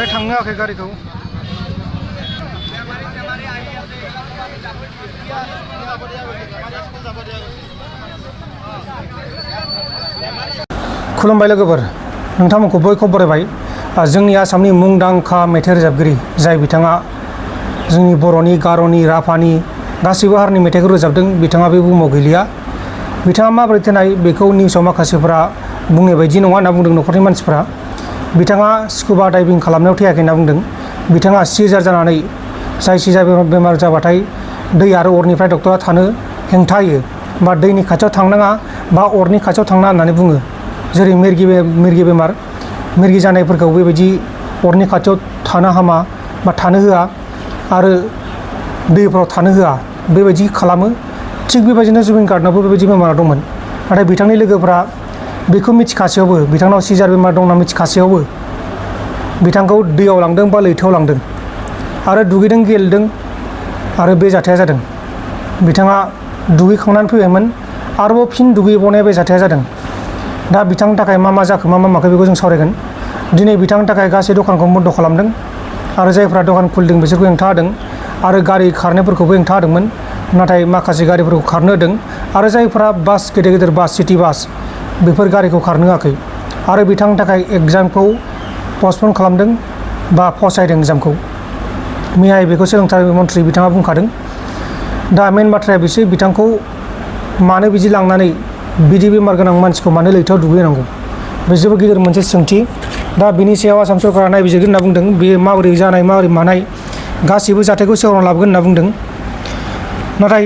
नैबेनिफ्राय थांनो होआखै गारिखौ। खुलुमबाय लोगोफोर, नोंथांमोनखौ बयखौबो बरायबाय। जोंनि आसामनि मुंदांखा मेथाइ रोजाबगिरि जाय बिथाङा जोंनि बर'नि, गार'नि, राभानि गासैबो हारिनि मेथाइखौ रोजाबदों, बिथाङा बे बुहुमाव गैलिया। बिथाङा माबोरै थैनाय बेखौ निउसाव माखासेफोरा बुंनाय बायदि नङा होनना बुंदों न'खरनि मानसिफोरा। बिथाङा स्कुबा डाइभिं खालामनायाव थैयाखै होनना बुंदों। बिथाङा सिजार जानानै जाय सिजार बेमार जाबाथाय दै आरो अरनिफ्राय डक्टरा थानो हेंथा होयो, बा दैनि खाथियाव थांनाङा बा अरनि खाथियाव थांनाङा होननानै बुङो। जेरै मिरगि बेमार, मिरगि जानायफोरखौ बेबायदि अरनि खाथियाव थानो हामा बा थानो होआ आरो दैफ्राव थानो होआ, बेबायदि खालामो। थिग बेबायदिनो जुबिन गार्डनावबो बेबायदि बेमारा दंमोन। नाथाय बिथांनि लोगोफ्रा बेखौ मिथिखासेयावबो, बिथांनाव सिजार बेमार दं होनना मिथिखासेयावबो बिथांखौ दैयाव लांदों बा लैथोआव लांदों आरो दुगैदों, गेलेदों आरो बे जाथाया जादों। बिथाङा दुगैखांनानै फैबायमोन, आरोबाव फिन दुगैबावनाया बे जाथाया जादों। दा बिथांनि थाखाय मा जाखो, मा माखो बेखौ जों सावरायगोन। दिनै बिथांनि थाखाय गासै दखानखौ बन्द' खालामदों आरो जायफ्रा दखान खुलिदों बिसोरखौ हेंथा होदों आरो गारि खारनायफोरखौबो हेंथा होदोंमोन। नाथाय माखासे गारिफोरखौ खारनो होदों आरो जायफ्रा बास, गेदेर बास, सिटि बास, बेफोर गारिखौ खारनो होआखै आरो बिथांनि थाखाय एग्जामखौ पस्टपन खालामदों बा फसायदों एग्जामखौ। मैयाहाय बेखौ सोलोंथाइ मन्थ्रि बिथाङा बुंखादों। दा मेन बाथ्राया बिसो, बिथांखौ मानो बिदि लांनानै बिदि बेमार गोनां मानसिखौ मानो लैथोआव दुगैहोनांगौ, बे जोबोद गिदिर मोनसे सोंथि। दा बिनि सायाव आसाम सरकारा नायबिजिरगोन होनना बुंदों। बेयो माबोरै जानाय, माबोरै मानाय, गासैबो जाथायखौ सेवरां लाबोगोन होनना बुंदों। नाथाय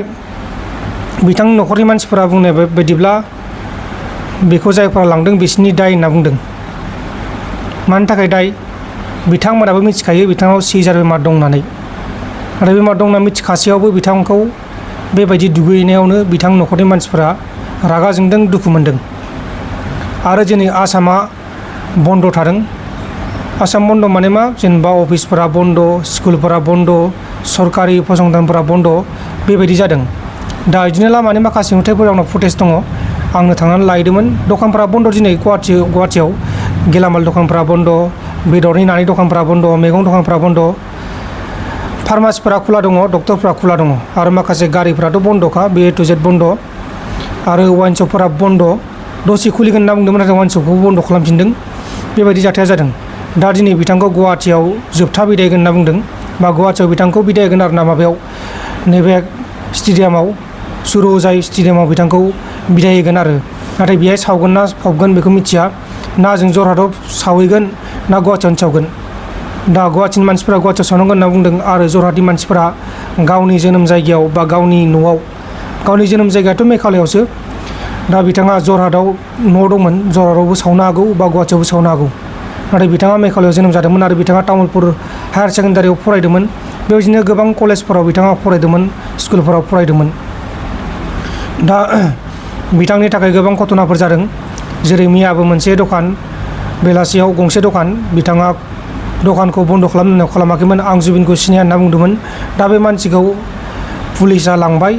बिथांनि न'खरनि मानसिफोरा बुंनाय बायदिब्ला बेखौ जायफोरा लांदों बिसोरनि दाय होनना बुंदों। मानि थाखाय दाय? बिथांमोनाबो मिथिखायो बिथांनाव सिजार बेमार दं होननानै। नाथाय बेमार दं होनना मिथिखासेयावबो बिथांखौ बेबायदि दुगैनायावनो बिथां न'खरनि मानसिफोरा रागा जोंदों, दुखु मोनदों। आरो दिनै आसामा बन्द' थादों। आसाम बन्द' माने मा? जेनेबा अफिसफोरा बन्द', स्कुलफोरा बन्द', सरकारि फसंथानफोरा बन्द', बेबायदि जादों। दा बिदिनो लामानि माखासे नुथायफोर आंनाव फुटेज दङ, आंनो थांनानै लायदोंमोन। दखानफोरा बन्द' दिनै गुवाहाटियाव गेलामाल दखानफोरा बन्द', बेदरनि नानि दखानफोरा बन्द', मैगं दखानफोरा बन्द', फार्मासिफोरा खुला दङ, डक्टरफोरा खुला दङ आरो माखासे गारिफोराथ' बन्द'खा, बे A to Z बन्द'। आरो वाइन शपफोरा बन्द', दसे खुलिगोन होनना बुंदोंमोन, नाथाय वाइन शपखौबो बन्द' खालामफिनदों। बेबायदि जाथाया जादों। दा दिनै बिथांखौ गुवाहाटियाव जोबथा बिदाय होगोन होनना बुंदों, बा गुवाहाटियाव बिथांखौ बिदाय होगोन आरो ना, माबायाव नैबे स्टेडियामाव, सुरुजाय स्टेडियामाव बिथांखौ बिदाय होगोन आरो। नाथाय बेहाय सावगोन ना फबगोन बेखौ मिथिया। ना जों जरहाटआव सावहैगोन ना गुवाहाटियावनो सावगोन। दा गुवाहाटिनि मानसिफोरा गुवाहाटियाव सावनांगोन होनना बुंदों आरो जरहाटनि मानसिफोरा गावनि जोनोम जायगायाव बा गावनि न'आव, गावनि जोनोम जायगायाथ' मेघालयआवसो, दा बिथाङा जरहाटआव न' दंमोन, जरहाटआवबो सावनो हागौ बा गुवाहाटियावबो सावनो हागौ। नाथाय बिथाङा मेघालयआव जोनोम जादोंमोन आरो बिथाङा तामुलपुर हायार सेकेन्डारियाव फरायदोंमोन। बेबायदिनो गोबां कलेजफोराव बिथाङा फरायदोंमोन, स्कुलफोराव फरायदोंमोन। दा बिथांनि थाखाय गोबां घटनाफोर जादों। जेरै मैयाबो मोनसे दखान, बेलासियाव गंसे दखान, बिथाङा दखानखौ बन्द' खालामनायाव खालामाखैमोन। आं जुबिनखौ सिनाया होनना बुंदोंमोन। दा बे मानसिखौ पुलिसा लांबाय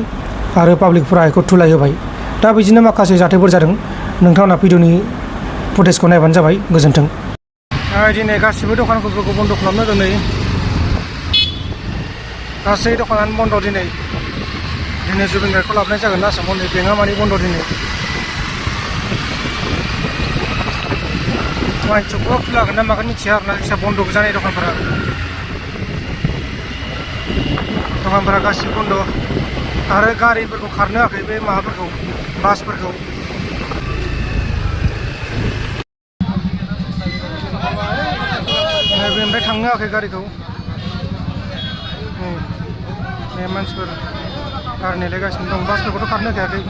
आरो पाब्लिकफोरा बेखौ थुलाय होबाय। दा बिदिनो माखासे जाथायफोर जादों। नोंथांमोना भिडिअनि फुटेजखौ नायबानो जाबाय। गोजोन्थों। दिनै गासिबो दखानफोरखौ बन्द' खालामनो होदों। नै गासै दखानानो बन्द' दिनै जुबिन गार्डखौ लाबोनाय जागोन आसामाव। नै बेंकआ मानि बन्द' दिनै। वाइन शपखौ खुलागोन ना मागोन मिथिया आरोना, जायखिया बन्द' जानाय दखानफोरा गासिबो बन्द' आरो गारिफोरखौ खारनो होआखै, बे माबाफोरखौ, बासफोरखौ। बेनिफ्राय थांनो होआखै गारिखौ। बे मानसिफोर गारि नेलायगासिनो दं। बासफोरखौथ' खारनो होखायाखै।